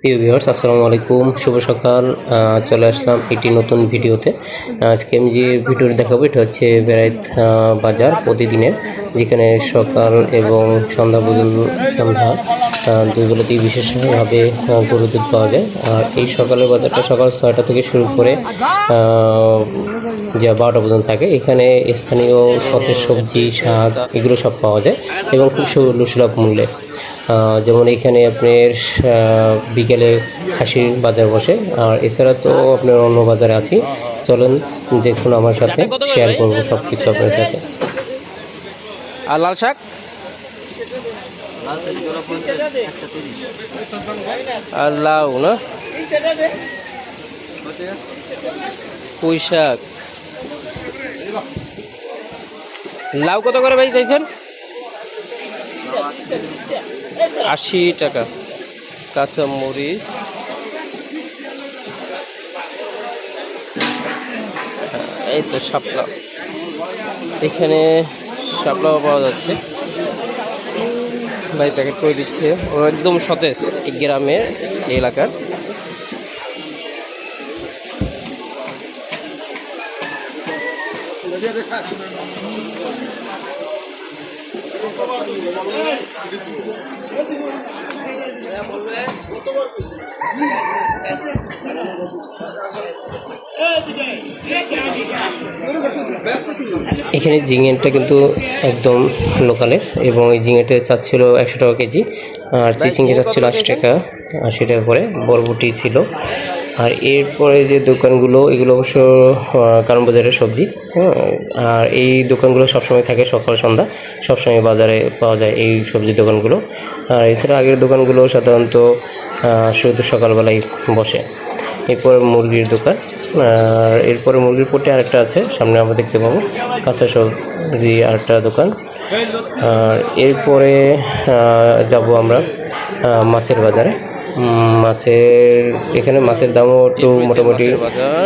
প্রিয় ভিউয়ার্স, আসসালামু আলাইকুম, শুভ সকাল। চলে আসলাম একটি নতুন ভিডিওতে। আজকে আমি যে ভিডিওটি দেখাবো এটা হচ্ছে বেড়াইত বাজার প্রতিদিনের, যেখানে সকাল এবং সন্ধ্যা দুইগুলোতেই বিশেষভাবে গরুর দুধ পাওয়া যায়। আর এই সকালের বাজারটা সকাল 6টা থেকে শুরু করে যা 12টা পর্যন্ত থাকে। এখানে স্থানীয় সতেজ সবজি, শাক এগুলো সব পাওয়া যায় এবং খুব সুলভ মূল্যে। যেমন এখানে আপনার বিকেলে খাসির বাজার বসে, আর এছাড়া তো আপনার অন্য বাজারে আছি। চলেন দেখুন, আমার সাথে শেয়ার করবো সব কিছু আপনার সাথে। আর লাল শাক আর লাউ না, পুঁই শাক। লাউ কত করে ভাই চাইছেন? 80 টাকা। কাঁচা মরিচ, এই তো শাপলা, এখানে শাপলাও পাওয়া যাচ্ছে। ভাই প্যাকেট করে দিচ্ছে, ও একদম সতেজ এই গ্রামের এলাকার। এখানে ঝিঙেটা কিন্তু একদম লোকালের, এবং এই ঝিঙেটা চাচ্ছিল 100 টাকা কেজি, আর চিচিঙ্গে চাচ্ছিল 80 টাকা করে। বরবটি ছিল। আর এরপরে যে দোকানগুলো, এগুলো অবশ্য কারণ বাজারের সবজি। আর এই দোকানগুলো সবসময় থাকে, সকাল সন্ধ্যা সবসময় বাজারে পাওয়া যায় এই সবজির দোকানগুলো। আর এছাড়া আগের দোকানগুলো সাধারণত শুধু সকালবেলায় বসে। এরপর মুরগির দোকান, আর এরপরে মুরগির পট্টি আরেকটা আছে, সামনে আমরা দেখতে পাবো। কাঁচা সবজি আরেকটা দোকান। আর এরপরে যাব আমরা মাছের বাজারে। এখানে মাছের দামও একটু মোটামুটি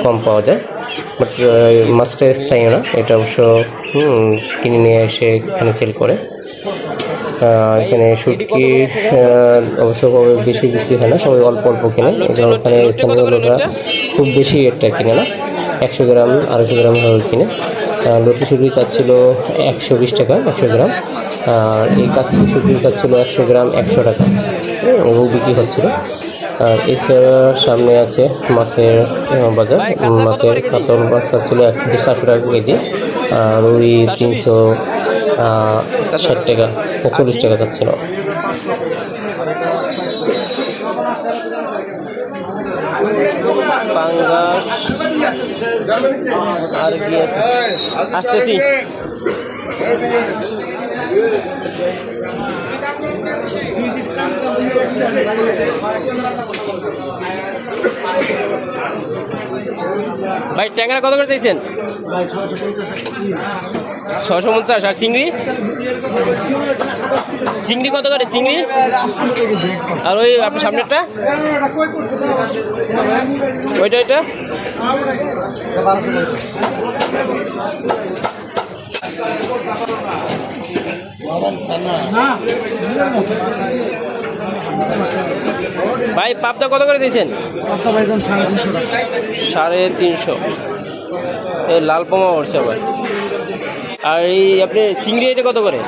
কম পাওয়া যায়, বাট মাছটা স্থায়ী না, এটা অবশ্য কিনে নিয়ে এসে এখানে সেল করে। এখানে শুটকি অবশ্য বেশি বিক্রি হয় না, সবাই অল্প অল্প কিনে, এবং ওখানে স্থানীয় লোকরা খুব বেশি একটা কিনে না, 100 গ্রাম 250 গ্রাম কিনে। লটি শুটকি চাচ্ছিল 120 টাকা 100 গ্রাম, আর এই কাশ্মীরি শুটকি চাচ্ছিল 100 গ্রাম 100 টাকা, এবং বিক্রি হচ্ছিল। আর এছাড়া সামনে আছে মাছের বাজার। মাছের কাতল মাছ চাচ্ছিল 400 টাকা কেজি, আর রুই 360 টাকা 40 টাকা চাচ্ছিল। পাঙ্গাস আর কি আছে, আসতেছি। ভাই ট্যাংরা কত করে চাইছেন? 650। আর চিংড়ি চিংড়ি কত করে? চিংড়ি আর ওই আপনার সামনেরটা ওইটা ভাই পাবদা কত করে দিয়েছেন? 350। এই লাল পোমা উঠছে আবার। আর এই আপনি চিংড়ি এটা কত করে?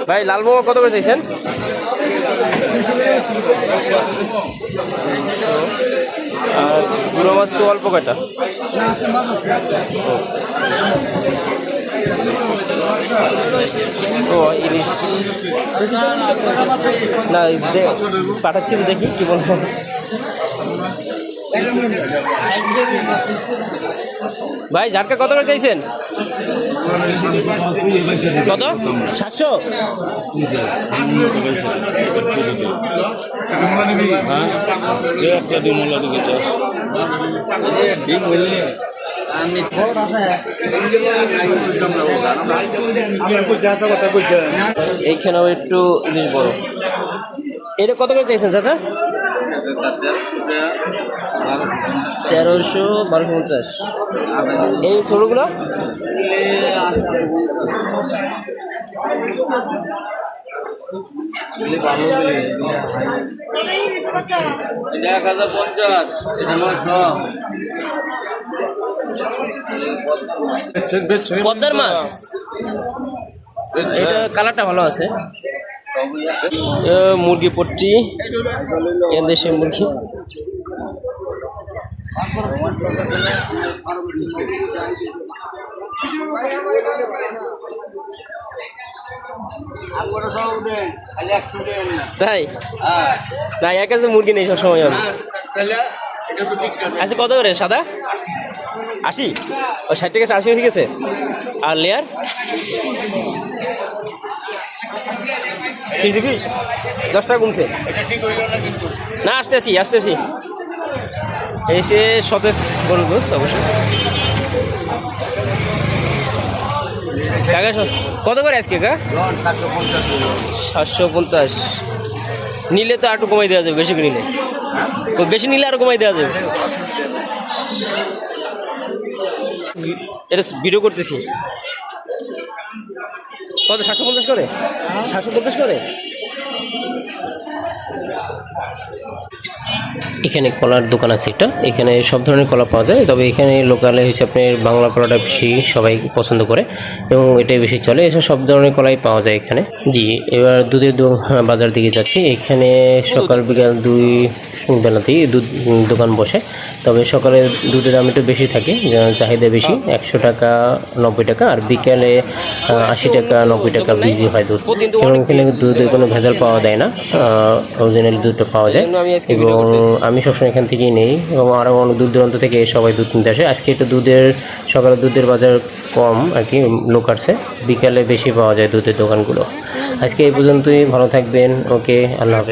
ভাই লাল পোমা কত করে চাইছেন? আর গুঁড়ো মাছ তো অল্প কয়টা। ও ইলিশ না, পাঠাচ্ছি তো, দেখি কি বলবো। ভাই ঝাটকা কত করে চাইছেন? কত? 700। এইখানেও একটু ইলিশ বড়। এটা কত করে চাইছেন চাচা? 1300 1250। এই ছোটগুলো পদ্মার মাছ, এটা কালারটা ভালো আছে। মুরগি পট্টি, দেশের মুরগি। তাই না, এক কাছে মুরগি নেই সবসময় আমি। আচ্ছা কত করে সাদা? 80, ও 60 টাকা 80 হয়ে গেছে। আর লেয়ার কেজি পিস 10 টাকা কমছে না? আসতেছি। এই সে সতেজ গরুর গোস অবশ্যই। কাকা কত করে আজকে কা? 750। নিলে তো আরটু কমাই দেওয়া যাবে, বেশি করে নিলে। তো বেশি নিলে আরো কমাই দেওয়া যাবে। এটা ভিডিও করতেছি। কত? 750 করে? 750 করে? এখানে কলার দোকান আছে একটা, এখানে সব ধরনের কলা পাওয়া যায়, তবে এখানে লোকালে হচ্ছে আপনার বাংলা কলাটা বেশি সবাই পছন্দ করে এবং এটাই বেশি চলে। এসব সব ধরনের কলাই পাওয়া যায় এখানে। জি, এবার দুধের বাজার দিকে যাচ্ছি। এখানে সকাল বিকাল 2 বেলাতেই দুধ দোকান বসে, তবে সকালে দুধের দাম একটু বেশি থাকে, চাহিদা বেশি। 100 টাকা 90 টাকা, আর বিকেলে 80 টাকা 90 টাকা বিক্রি হয় দুধ। এবং এখানে দুধের কোনো ভেজাল পাওয়া যায় না, অরিজিনাল দুধটা পাওয়া যায়। এবং আমি সবসময় এখান থেকেই নেই এবং আরও অনেক দূর দূরান্ত থেকে সবাই দুধ কিনতে আসে। আজকে একটু সকালে দুধের বাজার কম আর কি, লোক আসছে। বিকালে বেশি পাওয়া যায় দুধের দোকানগুলো। আজকে এই পর্যন্তই, ভালো থাকবেন। ওকে, আল্লাহ হাফেজ।